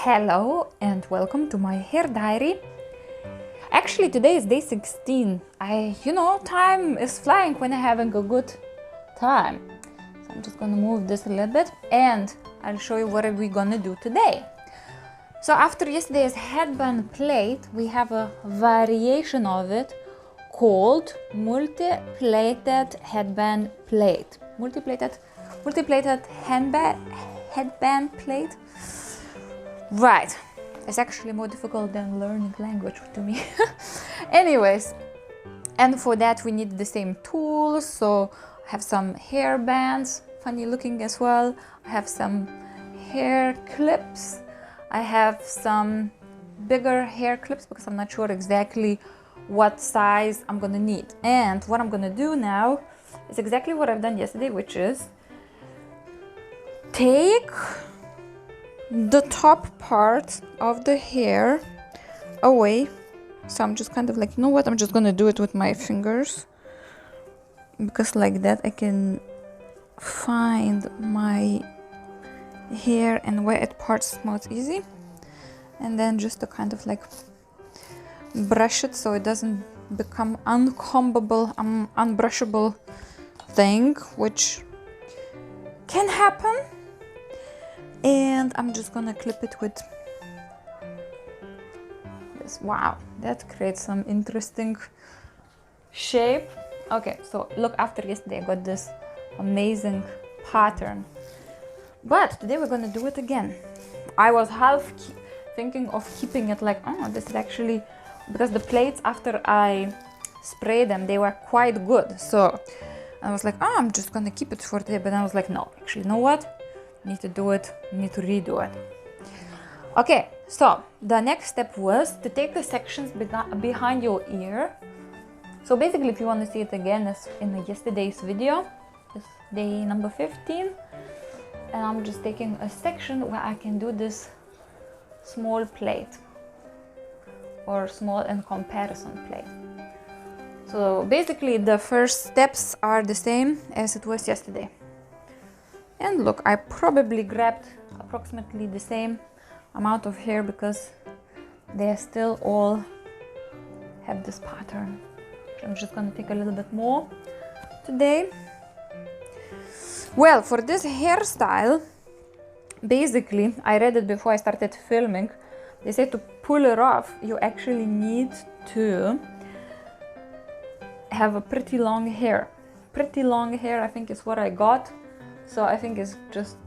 Hello and welcome to my hair diary. Actually, today is day 16. Time is flying when I'm having a good time. So I'm just gonna move this a little bit and I'll show you what are we gonna do today. So after yesterday's headband plait, we have a variation of it called multi-plaited headband plait. Multi-plaited headband plait. Right, it's actually more difficult than learning language to me. Anyways, and for that we need the same tools. So I have some hair bands, funny looking as well. I have some hair clips. I have some bigger hair clips because I'm not sure exactly what size I'm gonna need. And what I'm gonna do now is exactly what I've done yesterday, which is take the top part of the hair away. So I'm just kind of like, you know what, I'm just gonna do it with my fingers because like that I can find my hair and where it parts most easy, and then just to kind of like brush it so it doesn't become uncombable, unbrushable thing, which can happen. And I'm just gonna clip it with this. Wow, that creates some interesting shape. Okay, so look, after yesterday I got this amazing pattern, but today we're gonna do it again. I was half thinking of keeping it like, oh, this is actually, because the plates after I sprayed them, they were quite good. So I was like, oh, I'm just gonna keep it for today. But I was like, no, actually, you know what? Need to do it, need to redo it. Okay, so the next step was to take the sections behind your ear. So basically, if you want to see it again, as in yesterday's video, it's day number 15, and I'm just taking a section where I can do this small plait or small and comparison plait. So basically the first steps are the same as it was yesterday. And look, I probably grabbed approximately the same amount of hair because they still all have this pattern. I'm just gonna take a little bit more today. Well, for this hairstyle, basically, I read it before I started filming. They say to pull it off, you actually need to have a pretty long hair. Pretty long hair, I think, is what I got. So I think it's just,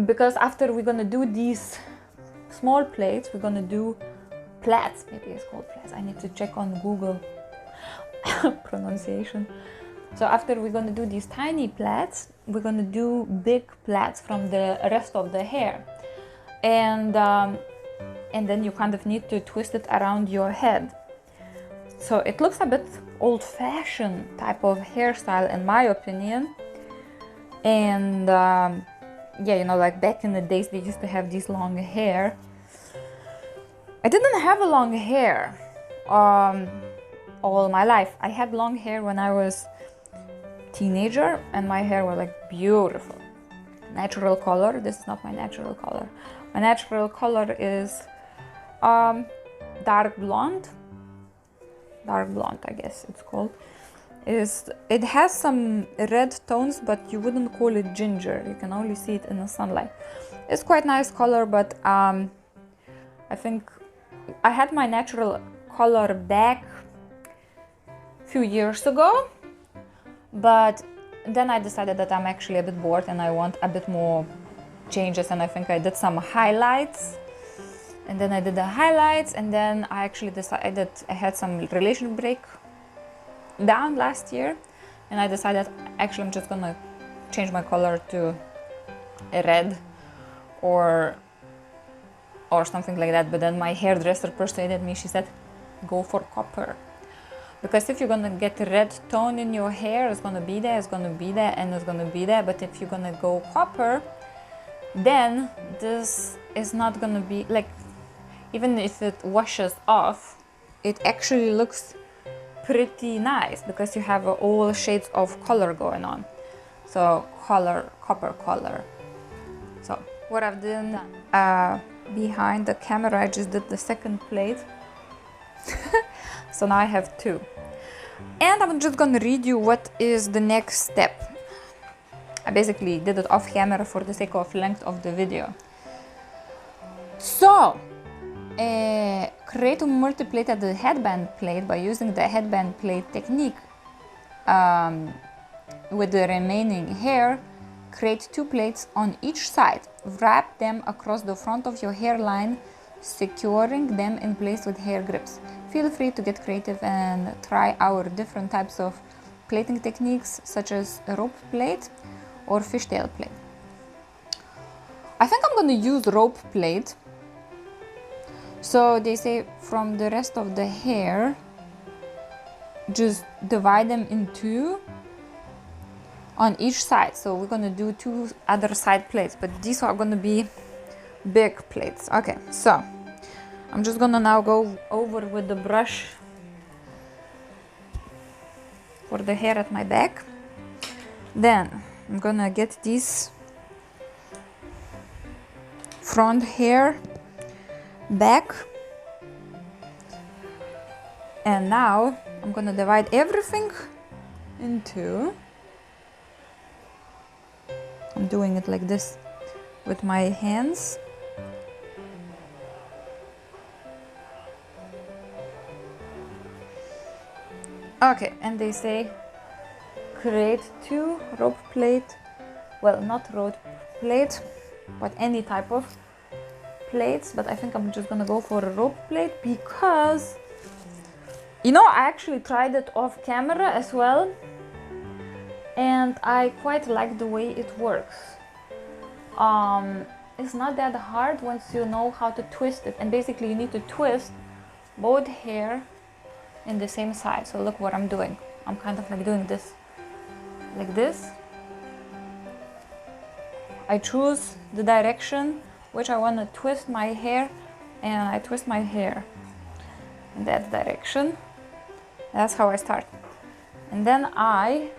because after we're gonna do these small plaits, we're gonna do plaits. Maybe it's called plaits. I need to check on Google pronunciation. So after we're gonna do these tiny plaits, we're gonna do big plaits from the rest of the hair. And then you kind of need to twist it around your head. So it looks a bit old-fashioned type of hairstyle in my opinion. And like back in the days they used to have these long hair. I didn't have a long hair all my life. I had long hair when I was teenager and my hair was like beautiful. Natural color. This is not my natural color. My natural color is dark blonde, I guess it's called. It has some red tones, but you wouldn't call it ginger. You can only see it in the sunlight. It's quite nice color, but I think I had my natural color back a few years ago, but then I decided that I'm actually a bit bored and I want a bit more changes, and I think I did some highlights. And then I did the highlights, and then I actually decided I had some relation break down last year, and I decided actually I'm just gonna change my color to a red or something like that. But then my hairdresser persuaded me. She said go for copper, because if you're gonna get a red tone in your hair, it's gonna be there, and it's gonna be there. But if you're gonna go copper, then this is not gonna be like, even if it washes off, it actually looks pretty nice because you have all shades of color going on. So copper color. So what I've done behind the camera, I just did the second plate. So now I have two. And I'm just gonna read you what is the next step. I basically did it off camera for the sake of length of the video. So, create a multi-plated headband plate by using the headband plate technique. With the remaining hair, create two plates on each side. Wrap them across the front of your hairline, securing them in place with hair grips. Feel free to get creative and try our different types of plating techniques, such as rope plait or fishtail plait. I think I'm going to use rope plait. So they say from the rest of the hair, just divide them in two on each side. So we're going to do two other side plates, but these are going to be big plates. Okay, so I'm just going to now go over with the brush for the hair at my back. Then I'm going to get these front hair back, and now I'm gonna divide everything in two. I'm doing it like this with my hands. Okay, and they say create two rope plate, well, not rope plate, but any type of plates, but I think I'm just gonna go for a rope plate because, you know, I actually tried it off camera as well, and I quite like the way it works. It's not that hard once you know how to twist it, and basically you need to twist both hair in the same side. So look what I'm doing. I'm kind of like doing this, like this. I choose the direction which I want to twist my hair, and I twist my hair in that direction. That's how I start. And then I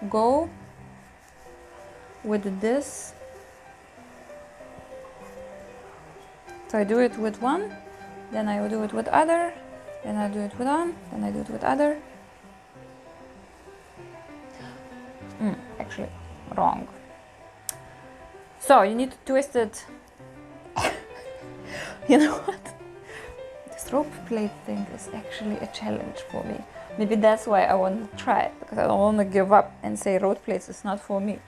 go with this. So I do it with one, then I do it with other, then I do it with one, then I do it with other. Actually, wrong. So you need to twist it. You know what? This rope plate thing is actually a challenge for me. Maybe that's why I want to try it, because I don't want to give up and say rope plates is not for me.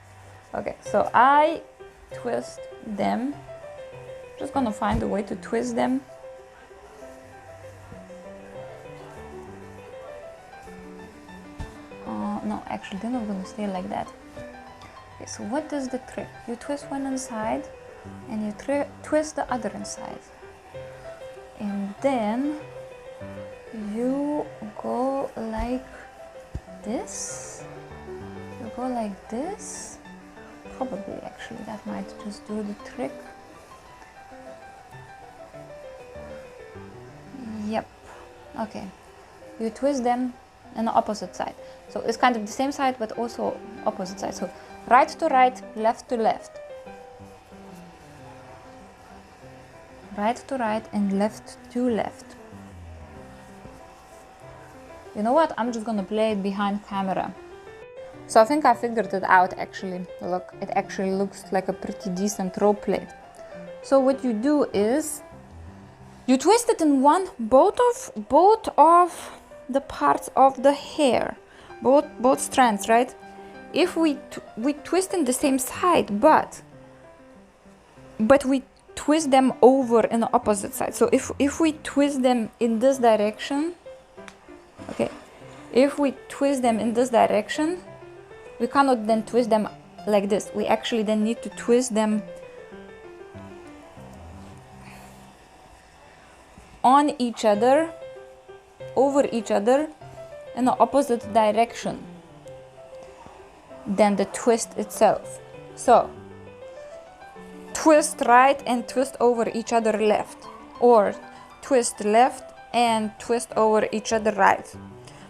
Okay, so I twist them. Just gonna find a way to twist them. No, actually they're not gonna stay like that. Okay, so what is the trick? You twist one inside and you twist the other inside, and then you go like this. You go like this. Probably, actually, that might just do the trick. Yep. Okay. You twist them on the opposite side. So it's kind of the same side, but also opposite side. So right to right, left to left. Right to right and left to left. You know what? I'm just gonna play it behind camera. So I think I figured it out actually. Look, it actually looks like a pretty decent rope plate. So what you do is you twist it in one, both of the parts of the hair, both strands, right? If we twist in the same side, but we twist them over in the opposite side. So if we twist them in this direction, okay, if we twist them in this direction, we cannot then twist them like this. We actually then need to twist them on each other, over each other, in the opposite direction than the twist itself. So twist right and twist over each other left, or twist left and twist over each other right,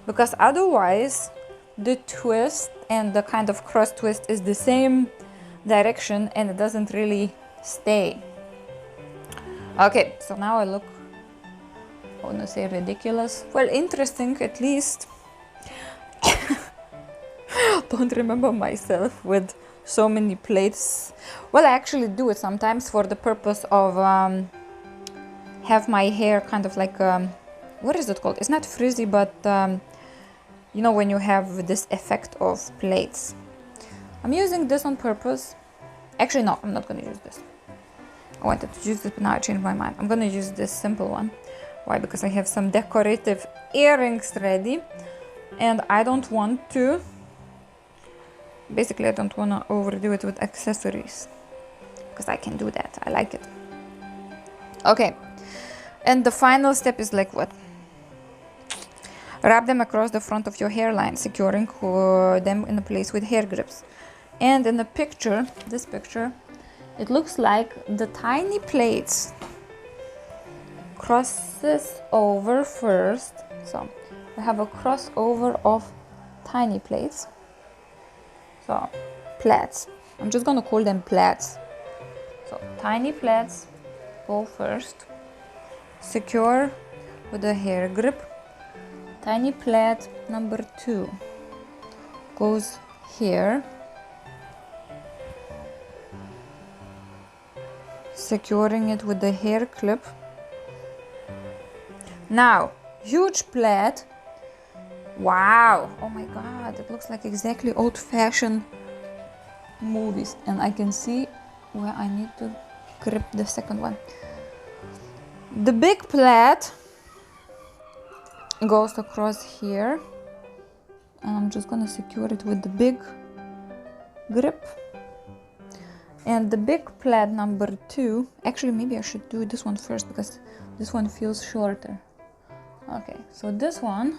because otherwise the twist and the kind of cross twist is the same direction and it doesn't really stay. Okay, so now I look, I want to say ridiculous. Well, interesting at least. Don't remember myself with so many plaits. Well, I actually do it sometimes for the purpose of have my hair kind of like what is it called? It's not frizzy, but you know, when you have this effect of plaits. I'm using this on purpose. Actually, no, I'm not gonna use this. I wanted to use this, but now I changed my mind. I'm gonna use this simple one. Why? Because I have some decorative earrings ready and I don't want to, basically I don't want to overdo it with accessories because I can do that. I like it. Okay, and the final step is like what? Wrap them across the front of your hairline, securing them in place with hair grips. And in the picture, this picture, it looks like the tiny plaits crosses over first. So we have a crossover of tiny plaits. So plaits. I'm just gonna call them plaits. So tiny plaits go first. Secure with a hair grip. Tiny plait number 2 goes here, securing it with the hair clip. Now, huge plait. Wow! Oh my god, it looks like exactly old-fashioned movies, and I can see where I need to grip the second one. The big plait goes across here, and I'm just gonna secure it with the big grip. And the big plait number 2, actually maybe I should do this one first because this one feels shorter. Okay, so this one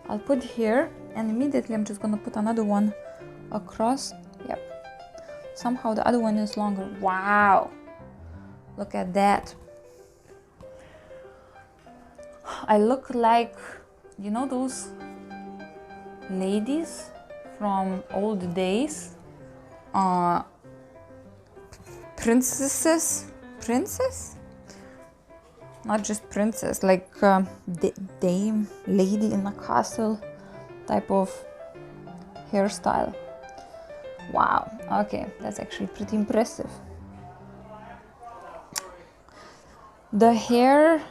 I'll put here, and immediately I'm just gonna put another one across. Yep, somehow the other one is longer. Wow, look at that. I look like, you know, those ladies from old days, princess, not just princess, like dame, lady in a castle type of hairstyle. Wow, okay, that's actually pretty impressive. The hair,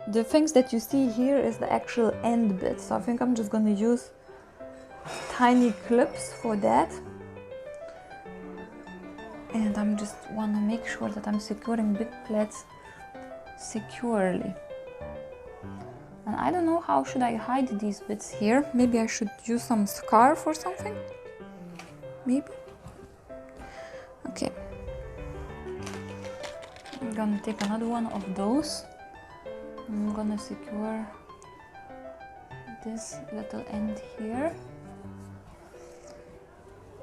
the things that you see here is the actual end bit, so I think I'm just gonna use tiny clips for that. And I'm just wanna make sure that I'm securing big plaits securely. And I don't know how should I hide these bits here. Maybe I should use some scarf or something. Maybe. Okay. I'm gonna take another one of those. I'm gonna secure this little end here.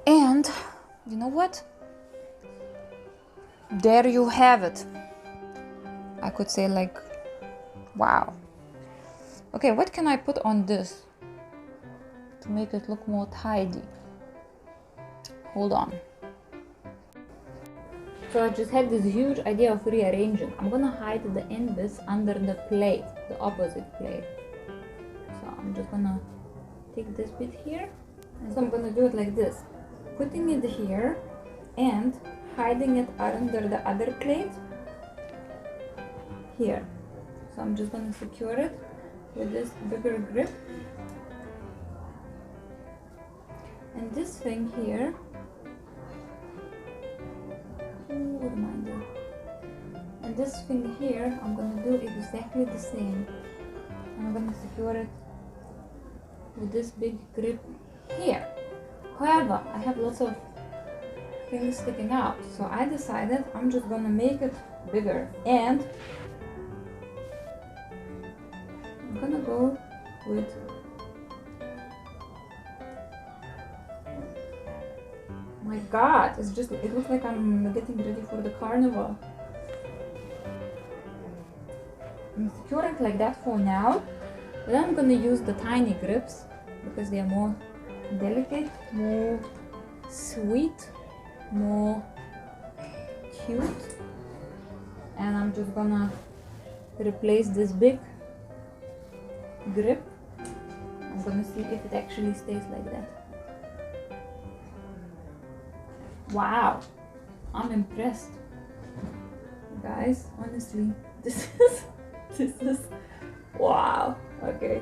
And you know what? There you have it. I could say like, wow. Okay, what can I put on this to make it look more tidy? Hold on. So I just had this huge idea of rearranging. I'm gonna hide the end bits under the plate, the opposite plate. So I'm just gonna take this bit here, and so I'm gonna do it like this, putting it here and hiding it under the other plate here. So I'm just gonna secure it with this bigger grip, and this thing here. What am I doing? And this thing here, I'm gonna do exactly the same. I'm gonna secure it with this big grip here. However, I have lots of things sticking out, so I decided I'm just gonna make it bigger, and I'm gonna go with my god, it's just, it looks like I'm getting ready for the carnival. I'm securing like that for now. Then I'm gonna use the tiny grips because they are more delicate, more sweet, more cute. And I'm just gonna replace this big grip. I'm gonna see if it actually stays like that. Wow, I'm impressed, guys. Honestly, this is wow. Okay,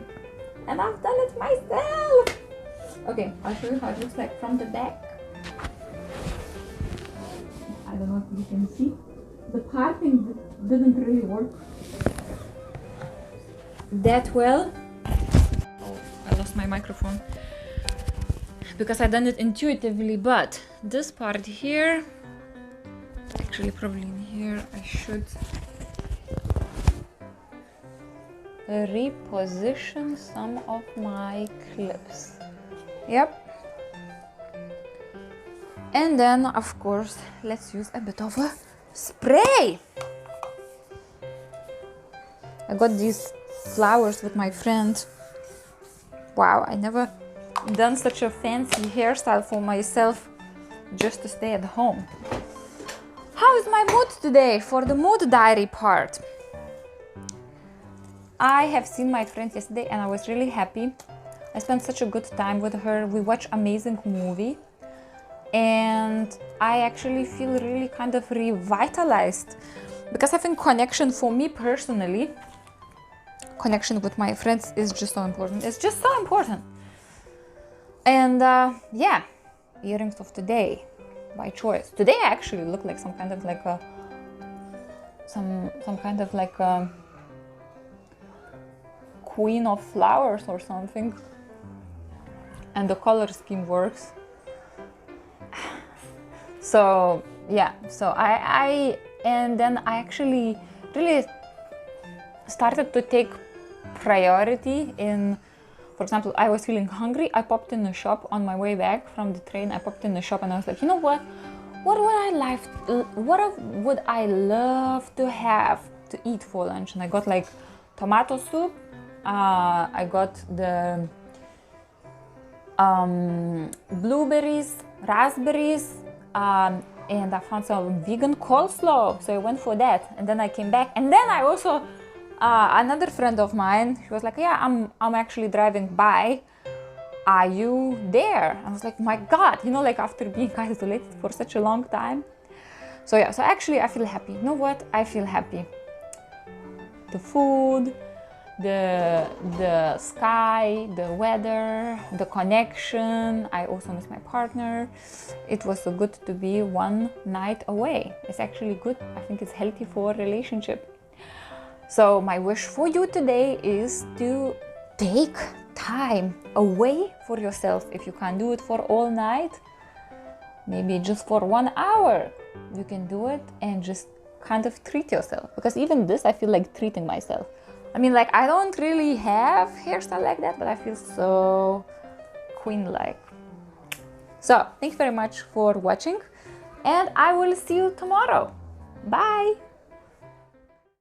and I've done it myself. Okay, I'll show you how it looks like from the back. I don't know if you can see. The parting didn't really work that well. Oh, I lost my microphone because I done it intuitively, but this part here, actually probably in here, I should reposition some of my clips. Yep. And then of course let's use a bit of a spray. I got these flowers with my friend. Wow, I never done such a fancy hairstyle for myself just to stay at home. How is my mood today for the mood diary part? I have seen my friend yesterday and I was really happy. I spent such a good time with her. We watched amazing movie and I actually feel really kind of revitalized because I think connection for me personally, connection with my friends is just so important. It's just so important. And yeah, earrings of today by choice. Today I actually look like some kind of like a queen of flowers or something, and the color scheme works. So yeah, so and then I actually really started to take priority in, for example, I was feeling hungry. I popped in the shop on my way back from the train. I popped in the shop and I was like, you know what would I love to have to eat for lunch? And I got like tomato soup. I got the blueberries, raspberries, and I found some vegan coleslaw, so I went for that. And then I came back, and then I also another friend of mine, she was like, yeah, I'm actually driving by, are you there? I was like, my god, you know, like after being isolated for such a long time. So yeah, so actually I feel happy. You know what, I feel happy. The food, the sky, the weather, the connection. I also miss my partner. It was so good to be one night away. It's actually good. I think it's healthy for a relationship. So my wish for you today is to take time away for yourself. If you can't do it for all night, maybe just for 1 hour, you can do it and just kind of treat yourself. Because even this, I feel like treating myself. I mean, like, I don't really have hairstyle like that, but I feel so queen-like. So, thanks very much for watching, and I will see you tomorrow. Bye!